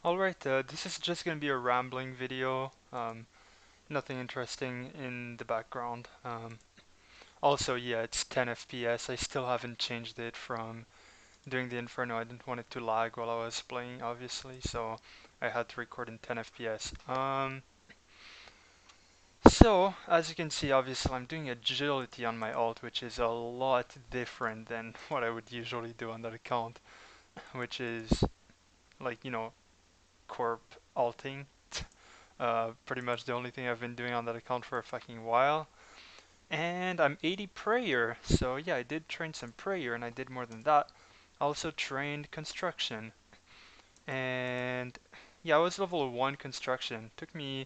Alright, this is just gonna be a rambling video. Nothing interesting in the background. Also, yeah, it's 10 FPS. I still haven't changed it from doing the Inferno. I didn't want it to lag while I was playing, obviously, so I had to record in 10 FPS. So, as you can see, obviously, I'm doing agility on my alt, which is a lot different than what I would usually do on that account, which is like, corp alting. Pretty much the only thing I've been doing on that account for a fucking while. And I'm 80 prayer, so yeah, I did train some prayer and I did more than that. I also trained construction. And yeah, I was level 1 construction. Took me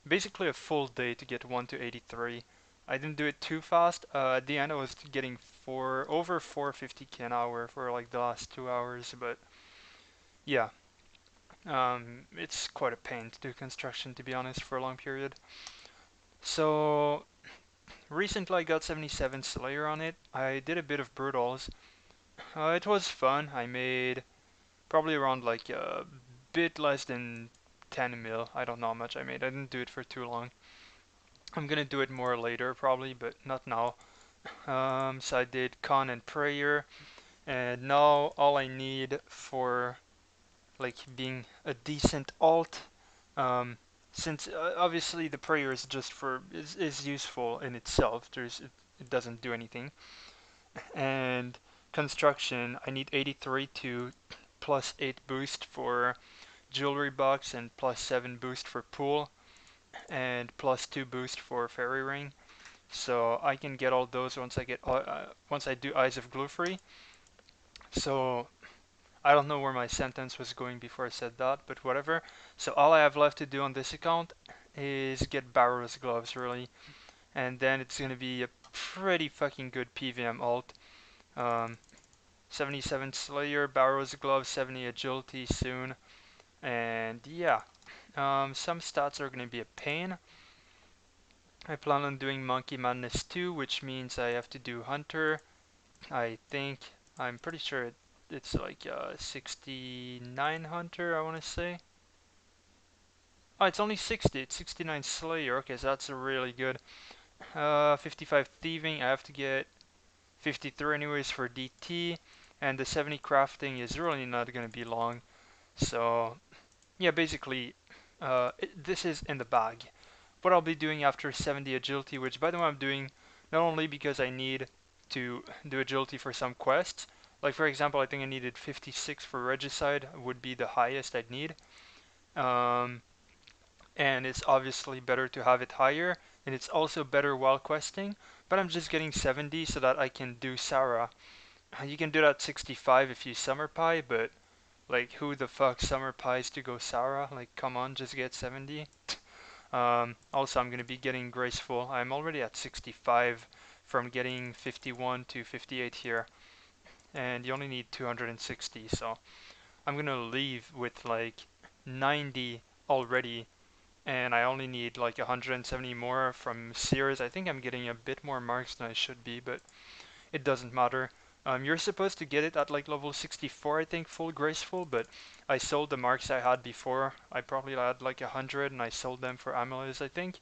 basically a full day to get 1 to 83. I didn't do it too fast. At the end I was getting over 450k an hour for like the last 2 hours, but yeah, it's quite a pain to do construction, to be honest, for a long period. So recently I got 77 Slayer on it. I did a bit of Brutals. It was fun. I made probably around like a bit less than 10 mil. I don't know how much I made. I didn't do it for too long. I'm gonna do it more later probably, but not now. So I did Con and Prayer, and now all I need for like being a decent alt, um, since obviously the prayer is just is useful in itself. It doesn't do anything. And construction, I need 83 to plus 8 boost for jewelry box and plus 7 boost for pool and plus 2 boost for fairy ring. So I can get all those once I do Eyes of Glufrey. So I don't know where my sentence was going before I said that, but whatever. So all I have left to do on this account is get Barrow's gloves really, and then it's gonna be a pretty fucking good PVM alt. Um, 77 Slayer, Barrow's gloves, 70 agility soon, and yeah. Some stats are gonna be a pain. I plan on doing Monkey Madness 2, which means I have to do Hunter. I think, I'm pretty sure it's like 69 Hunter, I want to say. Oh, it's only 60. It's 69 Slayer. Okay, so that's really good. 55 Thieving. I have to get 53 anyways for DT. And the 70 Crafting is really not going to be long. So, yeah, basically, this is in the bag. What I'll be doing after 70 Agility, which by the way I'm doing not only because I need to do Agility for some quests. Like for example, I think I needed 56 for Regicide, would be the highest I'd need. Um, and it's obviously better to have it higher, and it's also better while questing, but I'm just getting 70 so that I can do Sarah. You can do that 65 if you Summer Pie, but like who the fuck Summer Pies to go Sarah? Like come on, just get 70. Also I'm gonna be getting Graceful. I'm already at 65 from getting 51 to 58 here, and you only need 260, so I'm gonna leave with like 90 already, and I only need like 170 more from Sears. I think I'm getting a bit more marks than I should be, but it doesn't matter. You're supposed to get it at like level 64, I think, full graceful, but I sold the marks I had before. I probably had like 100 and I sold them for amulets, I think.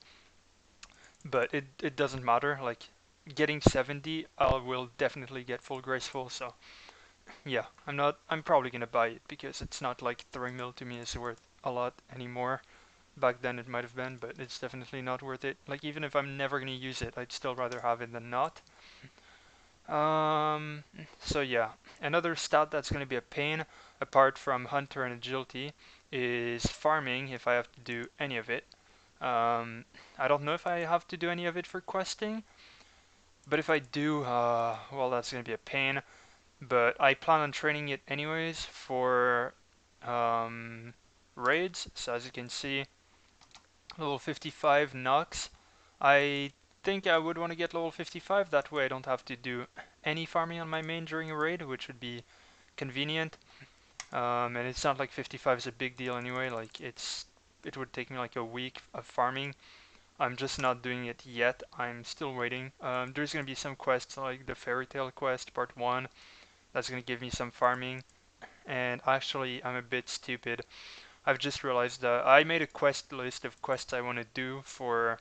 But it doesn't matter. Like getting 70, I will definitely get full graceful. So yeah, I'm probably gonna buy it because it's not like 3 mil to me is worth a lot anymore. Back then it might have been, but it's definitely not worth it. Like even if I'm never gonna use it, I'd still rather have it than not. Um, so yeah, another stat that's gonna be a pain, apart from Hunter and Agility, is farming if I have to do any of it. I don't know if I have to do any of it for questing, but if I do, well, that's gonna be a pain. But I plan on training it anyways for um, raids. So as you can see, level 55 Nox. I think I would want to get level 55. That way I don't have to do any farming on my main during a raid, which would be convenient. And it's not like 55 is a big deal anyway. Like it would take me like a week of farming. I'm just not doing it yet. I'm still waiting. There's gonna be some quests like the Fairy Tale quest part 1 that's gonna give me some farming. And actually, I'm a bit stupid. I've just realized I made a quest list of quests I want to do for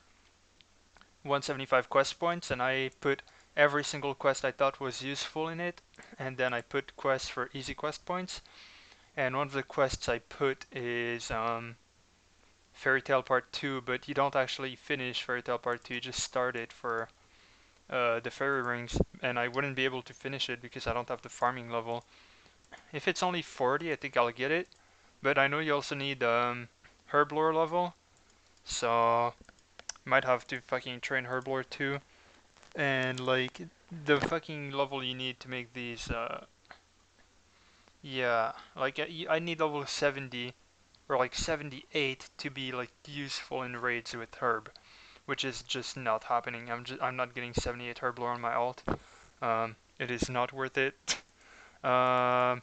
175 quest points, and I put every single quest I thought was useful in it, and then I put quests for easy quest points. And one of the quests I put is Fairy Tale Part 2, but you don't actually finish Fairy Tale Part 2, you just start it for the fairy rings, and I wouldn't be able to finish it because I don't have the farming level. If it's only 40, I think I'll get it, but I know you also need Herblore level, so might have to fucking train Herblore too. And like the fucking level you need to make these, yeah, like I need level 70 or like 78 to be like useful in raids with Herb, which is just not happening. I'm not getting 78 Herblore on my alt. It is not worth it. Um,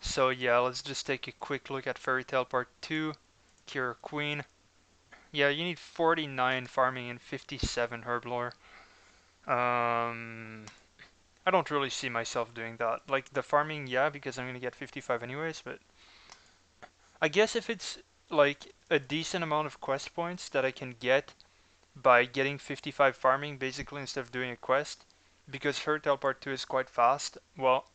so yeah, let's just take a quick look at Fairy Tale Part 2, Cure Queen. Yeah, you need 49 farming and 57 Herblore. Um, I don't really see myself doing that. Like the farming, yeah, because I'm gonna get 55 anyways, but I guess if it's like a decent amount of quest points that I can get by getting 55 farming basically instead of doing a quest, because Fairy Tale Part 2 is quite fast, well,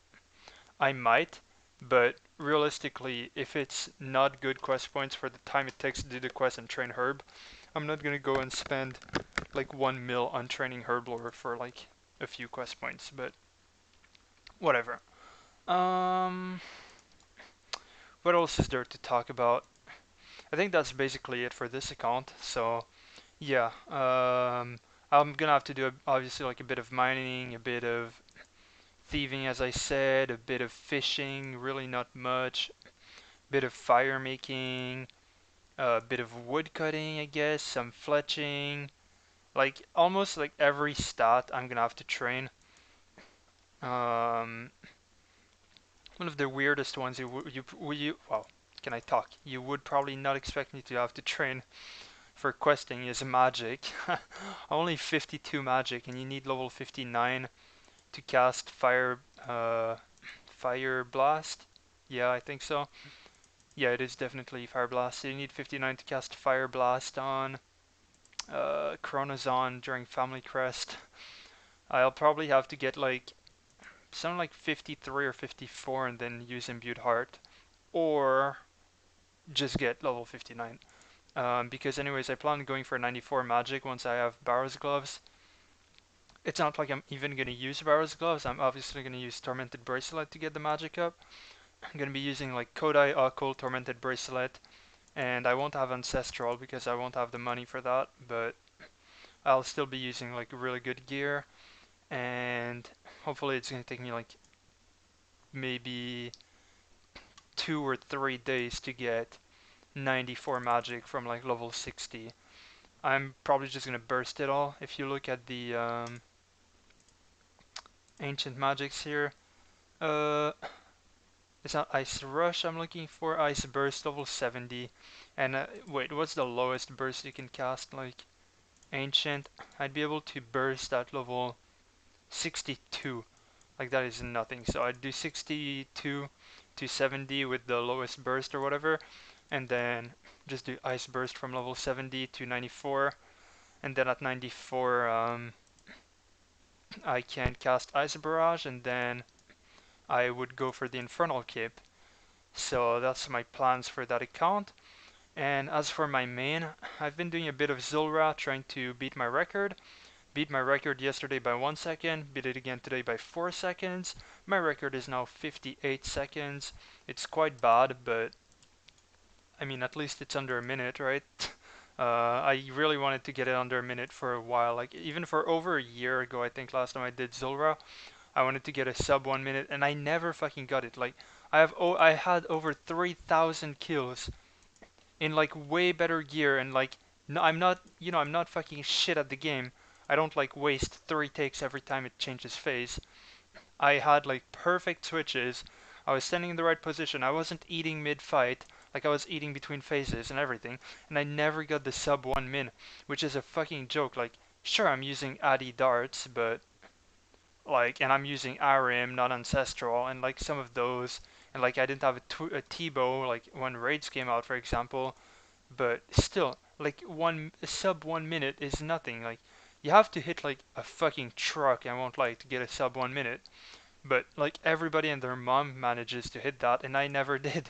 I might, but realistically, if it's not good quest points for the time it takes to do the quest and train Herb, I'm not gonna go and spend like 1 mil on training Herblore for like a few quest points, but whatever. Um, what else is there to talk about? I think that's basically it for this account. So yeah, I'm gonna have to do obviously like a bit of mining, a bit of thieving, as I said, a bit of fishing, really not much, bit of fire making, a bit of wood cutting, I guess, some fletching, like almost like every stat I'm gonna have to train. Um, one of the weirdest ones well, can I talk? You would probably not expect me to have to train for questing is magic. Only 52 magic, and you need level 59 to cast fire blast. Yeah, I think so. Yeah, it is definitely fire blast. So you need 59 to cast fire blast on Chronozon during Family Crest. I'll probably have to get like something like 53 or 54 and then use Imbued Heart, or just get level 59. Because anyways, I plan on going for 94 magic once I have Barrow's Gloves. It's not like I'm even going to use Barrow's Gloves. I'm obviously going to use Tormented Bracelet to get the magic up. I'm going to be using like Kodai, Occult, Tormented Bracelet, and I won't have Ancestral because I won't have the money for that, but I'll still be using like really good gear, and hopefully it's going to take me like maybe 2 or 3 days to get 94 magic from like level 60. I'm probably just gonna burst it all. If you look at the ancient magics here, uh, it's not Ice Rush I'm looking for. Ice Burst level 70. And wait, what's the lowest burst you can cast? Like ancient, I'd be able to burst at level 62. Like that is nothing. So I'd do 62 to 70 with the lowest burst or whatever, and then just do Ice Burst from level 70 to 94, and then at 94 I can cast Ice Barrage, and then I would go for the Infernal Cape. So that's my plans for that account. And as for my main, I've been doing a bit of Zulra, trying to beat my record. Beat my record yesterday by 1 second, beat it again today by 4 seconds. My record is now 58 seconds. It's quite bad, but I mean, at least it's under a minute, right? I really wanted to get it under a minute for a while, like even for over a year ago, I think last time I did Zulra, I wanted to get a sub 1 minute, and I never fucking got it. Like, I had over 3,000 kills in like way better gear, and like, no, I'm not, I'm not fucking shit at the game. I don't like waste 3 takes every time it changes phase. I had like perfect switches. I was standing in the right position. I wasn't eating mid-fight, like I was eating between phases and everything, and I never got the sub 1 min, which is a fucking joke. Like, sure, I'm using Addy darts, but like, and I'm using Arim, not Ancestral, and like some of those and like I didn't have a T-bow like when raids came out, for example. But still, like a sub 1 minute is nothing. Like you have to hit like a fucking truck, I won't lie, to get a sub 1 minute. But like everybody and their mom manages to hit that, and I never did.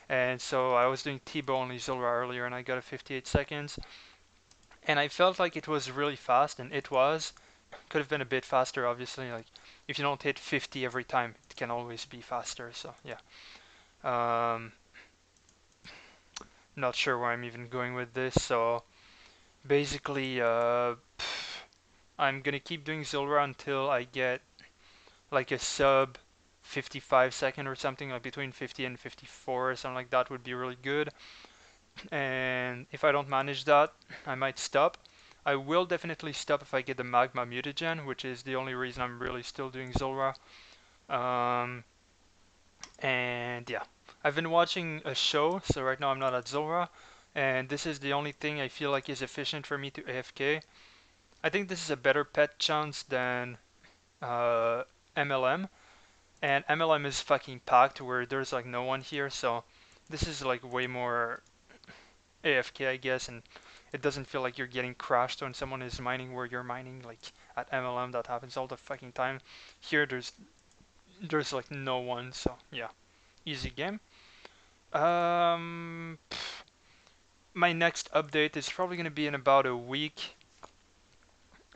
And so I was doing T-bow only Zilra earlier, and I got a 58 seconds, and I felt like it was really fast, and it was. Could have been a bit faster, obviously. Like if you don't hit 50 every time, it can always be faster. So yeah. Um, Not sure where I'm even going with this. So basically, I'm gonna keep doing Zilra until I get like a sub 55 second or something, like between 50 and 54 or something like that would be really good. And if I don't manage that, I might stop. I will definitely stop if I get the magma mutagen, which is the only reason I'm really still doing Zilra. Um, and yeah, I've been watching a show, so right now I'm not at Zilra, and this is the only thing I feel like is efficient for me to AFK. I think this is a better pet chance than uh, MLM, and MLM is fucking packed where there's like no one here, so this is like way more AFK, I guess, and it doesn't feel like you're getting crashed when someone is mining where you're mining. Like at MLM, that happens all the fucking time. Here, there's like no one, so yeah, easy game. Um, my next update is probably gonna be in about a week.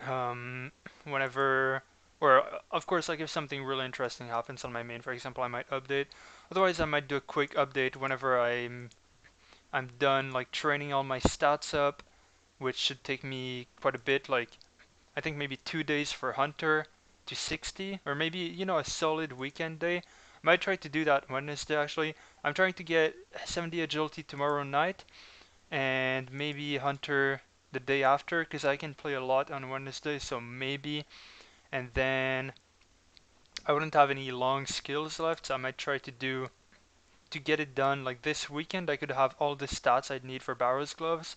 Um, whenever, or of course, like if something really interesting happens on my main, for example, I might update. Otherwise, I might do a quick update whenever I'm done like training all my stats up, which should take me quite a bit. Like I think maybe 2 days for Hunter to 60, or maybe a solid weekend day. Might try to do that Wednesday actually. I'm trying to get 70 agility tomorrow night, and maybe Hunter the day after, because I can play a lot on Wednesday, so maybe. And then I wouldn't have any long skills left, so I might try to get it done like this weekend. I could have all the stats I'd need for Barrow's gloves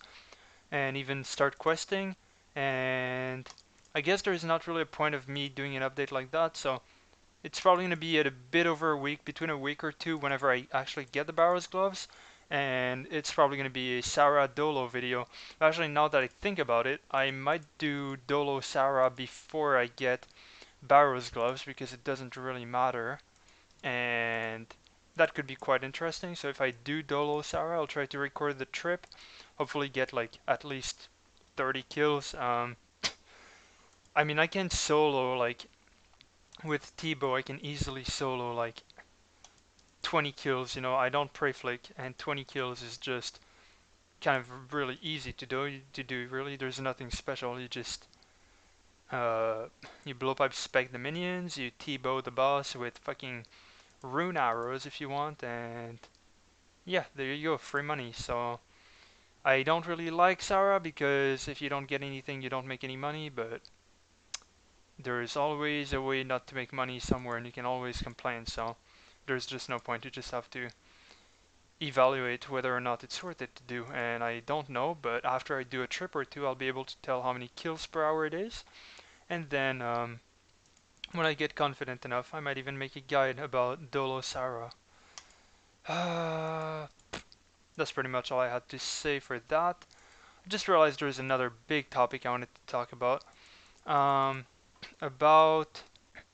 and even start questing. And I guess there's not really a point of me doing an update like that, so it's probably going to be at a bit over a week, between a week or two, whenever I actually get the Barrow's gloves. And it's probably going to be a Sarah Dolo video. Actually, now that I think about it, I might do Dolo Sarah before I get Barrow's gloves, because it doesn't really matter. And that could be quite interesting. So if I do Dolo Sarah, I'll try to record the trip. Hopefully get like at least 30 kills. I mean, I can solo like with T-bow. I can easily solo like 20 kills. I don't pray flick, and 20 kills is just kind of really easy to do. Really, there's nothing special. You just uh, you blow pipe spec the minions, you T-bow the boss with fucking rune arrows if you want, and yeah, there you go, free money. So I don't really like Sarah because if you don't get anything, you don't make any money, but there is always a way not to make money somewhere, and you can always complain. So there's just no point. You just have to evaluate whether or not it's worth it to do. And I don't know, but after I do a trip or two, I'll be able to tell how many kills per hour it is. And then when I get confident enough, I might even make a guide about Dolo Sarah. Uh, that's pretty much all I had to say for that. I just realized there was another big topic I wanted to talk about. Um, about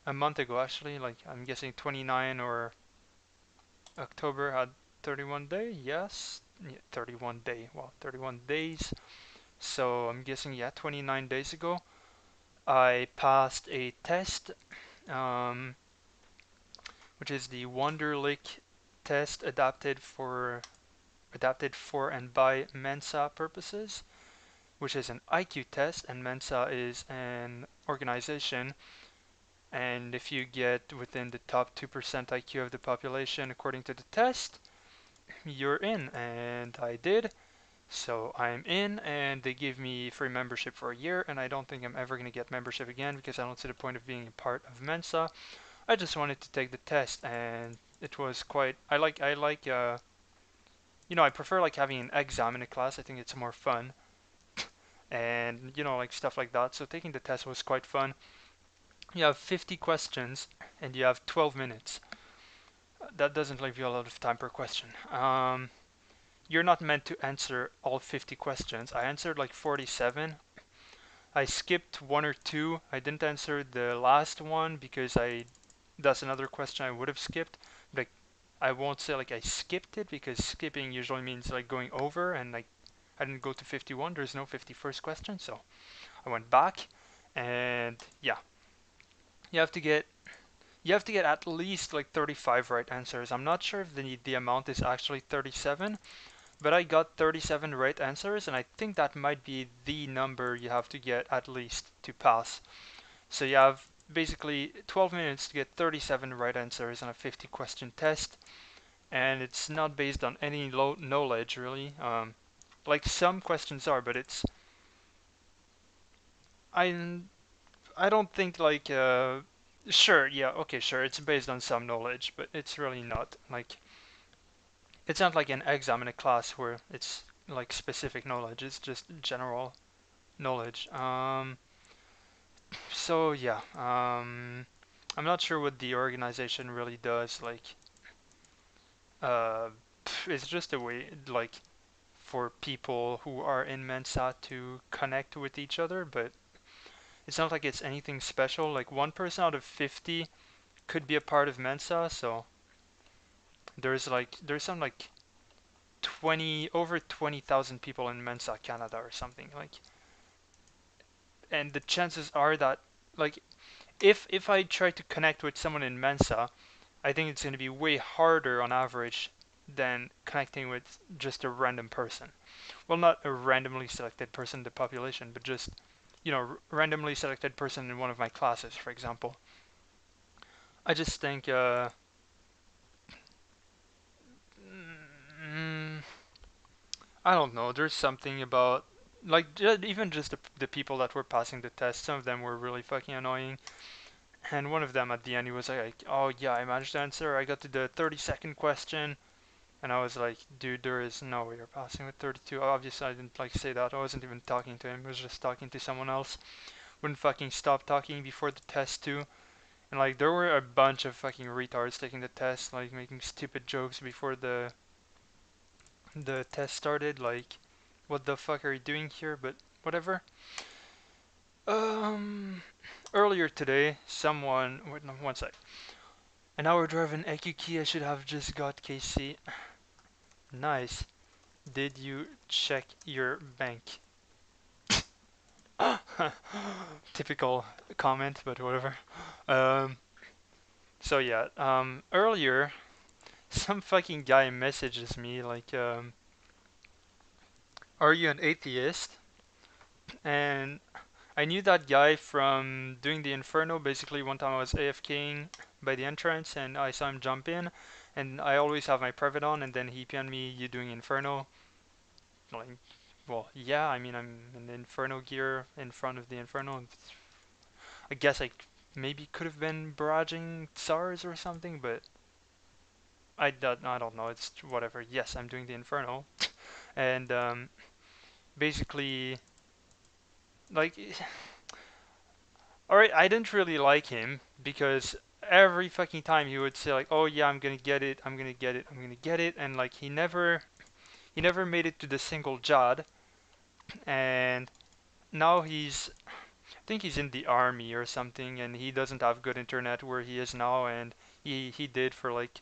a month ago, actually, like I'm guessing 29 or October had 31 day. Yes, yeah, 31 day. Well, 31 days. So I'm guessing, yeah, 29 days ago, I passed a test, um, which is the Wonderlick test adapted for and by Mensa purposes, which is an IQ test, and Mensa is an organization. And if you get within the top 2% IQ of the population according to the test, you're in. And I did. So I'm in, and they gave me free membership for a year, and I don't think I'm ever going to get membership again because I don't see the point of being a part of Mensa. I just wanted to take the test, and it was quite. I prefer like having an exam in a class. I think it's more fun, and like stuff like that. So taking the test was quite fun. You have 50 questions, and you have 12 minutes. That doesn't leave you a lot of time per question. You're not meant to answer all 50 questions. I answered like 47. I skipped one or two. I didn't answer the last one because I that's another question I would have skipped. Like I won't say like I skipped it because skipping usually means like going over and like I didn't go to 51. There's no 51st question, so I went back and yeah, you have to get you have to get at least like 35 right answers. I'm not sure if the amount is actually 37, but I got 37 right answers, and I think that might be the number you have to get at least to pass. So you have basically 12 minutes to get 37 right answers on a 50 question test, and it's not based on any low knowledge really. Like some questions are, but it's I I don't think like sure, yeah, okay, sure, it's based on some knowledge, but it's really not like it's not like an exam in a class where it's like specific knowledge. It's just general knowledge. So yeah, I'm not sure what the organization really does. Like, uh, it's just a way like for people who are in Mensa to connect with each other, but it's not like it's anything special. Like one person out of 50 could be a part of Mensa, so there's some like 20 over 20,000 people in Mensa Canada or something like, and the chances are that like if I try to connect with someone in Mensa, I think it's going to be way harder on average than connecting with just a random person. Well, not a randomly selected person in the population, but just randomly selected person in one of my classes, for example. I just think mm, I don't know. There's something about like even just the people that were passing the test. Some of them were really fucking annoying. And one of them at the end, he was like, "Oh yeah, I managed to answer. I got to the 32nd question." And I was like, "Dude, there is no way you're passing with 32." Obviously, I didn't like say that. I wasn't even talking to him. I was just talking to someone else. Wouldn't fucking stop talking before the test too. And like, there were a bunch of fucking retards taking the test, like making stupid jokes before the test started. Like, what the fuck are you doing here? But whatever. Um, Earlier today, someone wait, no, one sec. An hour drive in AQK. I should have just got KC. Nice. Did you check your bank? Typical comment, but whatever. Um, so yeah, earlier some fucking guy messages me like, "Are you an atheist?" And I knew that guy from doing the Inferno. Basically, one time I was AFKing by the entrance and I saw him jump in, and I always have my private on, and then he PN'd me, "You doing Inferno?" Like, well, yeah, I mean, I'm in the Inferno gear in front of the Inferno. I guess I maybe could have been barraging SARS or something, but I don't know. It's whatever. Yes, I'm doing the Inferno, and basically, like, alright, I didn't really like him because every fucking time he would say like, "Oh yeah, I'm gonna get it, I'm gonna get it, I'm gonna get it," and like he never made it to the single Jod, and now I think he's in the army or something, and he doesn't have good internet where he is now, and he did for like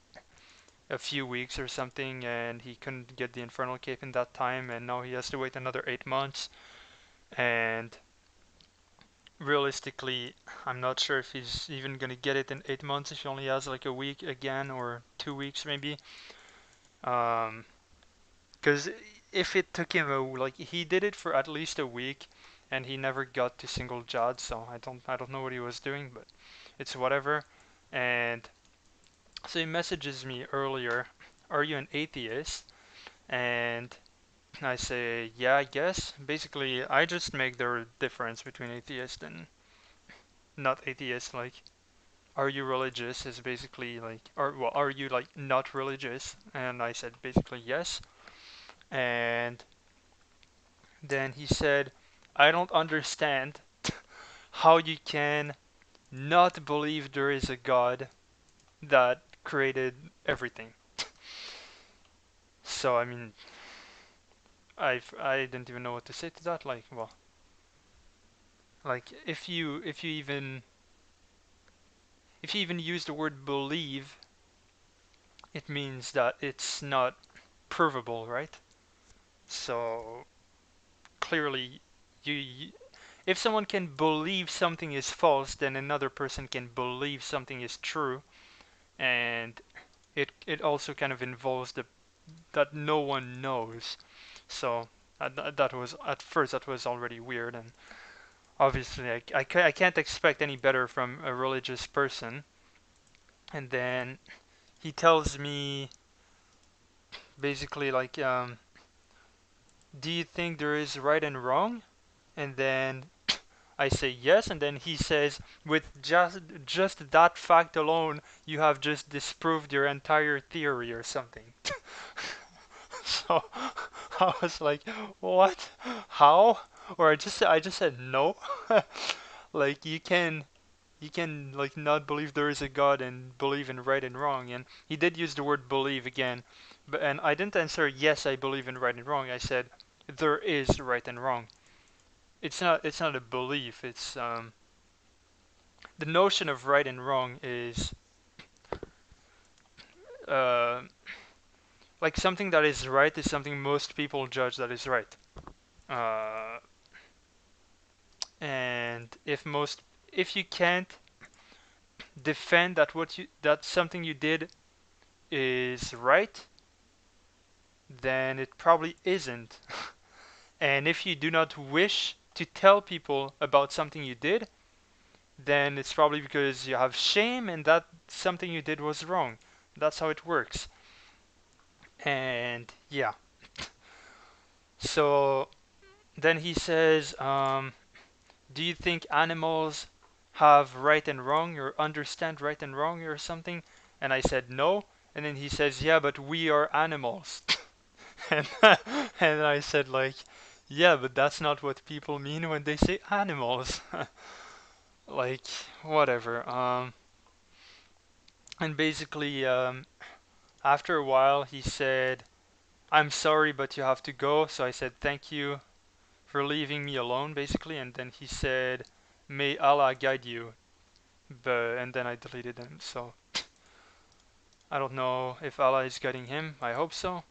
a few weeks or something, and he couldn't get the Infernal Cape in that time, and now he has to wait another 8 months. And realistically, I'm not sure if he's even gonna get it in 8 months if he only has like a week again or 2 weeks maybe. Because if it took him like he did it for at least a week, and he never got to single Jod, so I don't know what he was doing, but it's whatever. And so he messages me earlier, "Are you an atheist?" And I say, "Yeah, I guess." Basically, I just make the difference between atheist and not atheist. Like, "Are you religious?" is basically like, are you like not religious? And I said basically yes. And then he said, "I don't understand how you can not believe there is a God that created everything. So I mean, I didn't even know what to say to that. Like, well, like if you even use the word believe, it means that it's not provable, right? So clearly, you if someone can believe something is false, then another person can believe something is true, and it also kind of involves the that no one knows. So that was at first that was already weird, and obviously I can't expect any better from a religious person. And then he tells me basically like, do you think there is right and wrong? And then I say yes, and then he says, with just that fact alone, you have just disproved your entire theory or something. So I was like, what? How? Or I just said no. Like you can like not believe there is a God and believe in right and wrong. And he did use the word believe again, but and I didn't answer yes, I believe in right and wrong. I said there is right and wrong. It's not a belief. It's the notion of right and wrong is uh, like something that is right is something most people judge that is right. Uh, and if you can't defend that something you did is right, then it probably isn't. And if you do not wish to tell people about something you did, then it's probably because you have shame and that something you did was wrong. That's how it works. And yeah. So then he says, do you think animals have right and wrong or understand right and wrong or something? And I said no. And then he says, yeah, but we are animals. and and I said like, yeah, but that's not what people mean when they say animals. Like whatever. And basically, after a while, he said, I'm sorry, but you have to go. So I said, thank you for leaving me alone, basically. And then he said, may Allah guide you. And then I deleted him. So I don't know if Allah is guiding him. I hope so.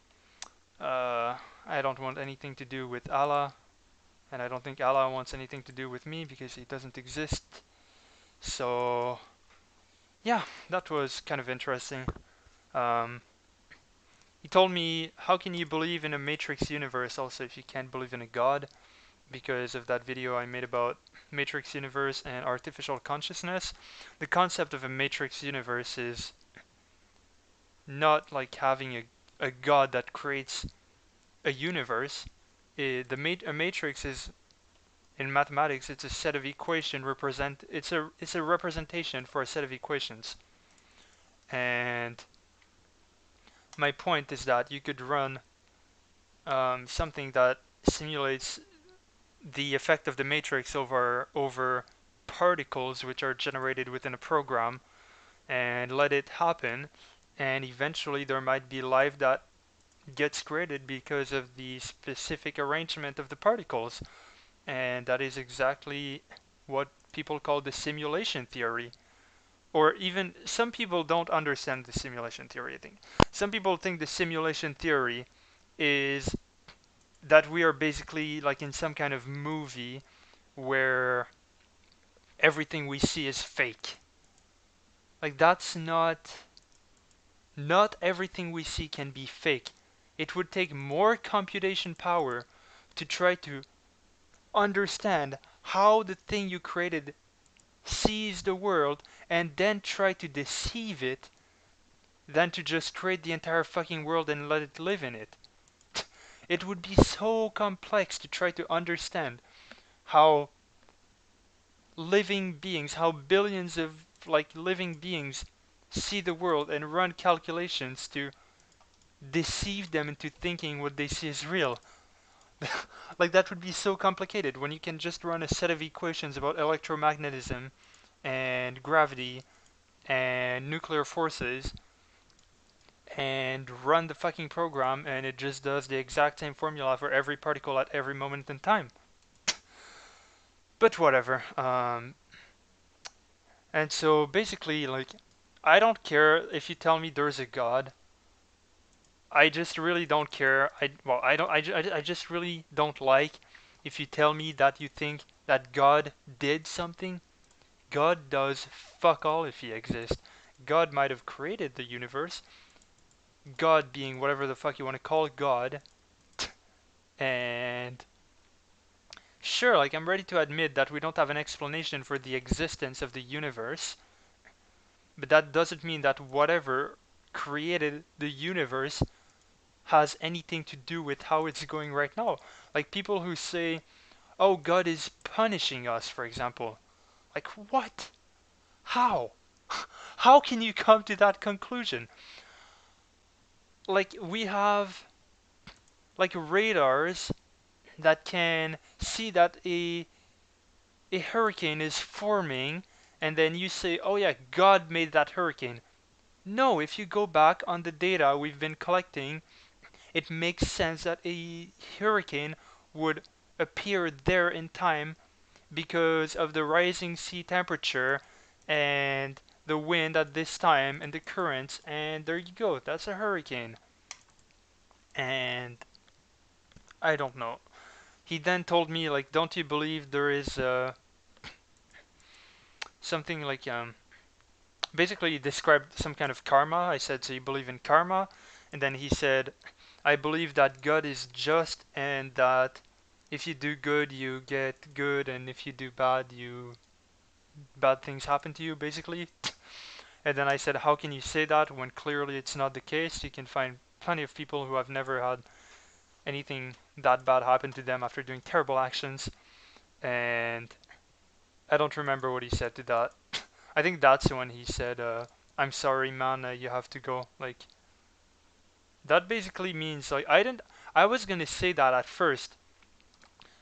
I don't want anything to do with Allah. And I don't think Allah wants anything to do with me because he doesn't exist. So yeah, that was kind of interesting. Um, he told me, how can you believe in a Matrix universe also if you can't believe in a God? Because of that video I made about Matrix universe and artificial consciousness. The concept of a Matrix universe is not like having a God that creates a universe. A matrix is in mathematics. It's a set of equation represent. It's a representation for a set of equations. And my point is that you could run something that simulates the effect of the matrix over particles which are generated within a program and let it happen, and eventually there might be life that gets created because of the specific arrangement of the particles. And that is exactly what people call the simulation theory. Or even some people don't understand the simulation theory, I think. Some people think the simulation theory is that we are basically like in some kind of movie where everything we see is fake. Like that's not everything we see can be fake. It would take more computation power to try to understand how the thing you created sees the world and then try to deceive it than to just create the entire fucking world and let it live in it. It would be so complex to try to understand how living beings, how billions of like living beings see the world and run calculations to deceive them into thinking what they see is real. Like that would be so complicated when you can just run a set of equations about electromagnetism and gravity and nuclear forces and run the fucking program, and it just does the exact same formula for every particle at every moment in time. But whatever. And so basically, like, I don't care if you tell me there's a God. I just really don't care. I don't. I just really don't like if you tell me that you think that God did something. God does fuck all if he exists. God might have created the universe. God being whatever the fuck you want to call God. And sure, like, I'm ready to admit that we don't have an explanation for the existence of the universe, but that doesn't mean that whatever created the universe has anything to do with how it's going right now. Like people who say, "Oh, God is punishing us," for example. Like what? How? How can you come to that conclusion? Like we have like radars that can see that a hurricane is forming, and then you say, "Oh yeah, God made that hurricane." No, if you go back on the data we've been collecting, it makes sense that a hurricane would appear there in time because of the rising sea temperature and the wind at this time and the currents, and there you go, that's a hurricane. And I don't know. He then told me, like, don't you believe there is something like basically he described some kind of karma. I said, so you believe in karma? And then he said, I believe that God is just, and that if you do good you get good, and if you do bad you bad things happen to you, basically. And then I said, how can you say that when clearly it's not the case? You can find plenty of people who have never had anything that bad happen to them after doing terrible actions. And I don't remember what he said to that. I think that's when he said, I'm sorry, man, you have to go. Like, that basically means, like, I was gonna say that at first,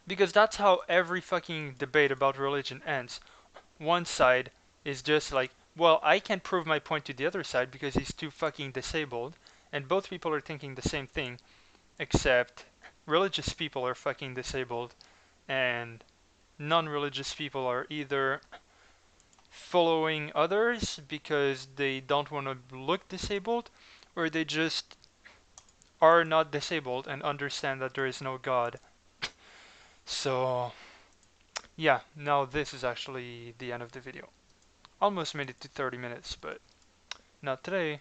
because that's how every fucking debate about religion ends. One side is just like, well, I can't prove my point to the other side because he's too fucking disabled, and both people are thinking the same thing, except religious people are fucking disabled, and non-religious people are either following others because they don't want to look disabled, or they just are not disabled and understand that there is no God. So, yeah, now this is actually the end of the video. Almost made it to 30 minutes, but not today.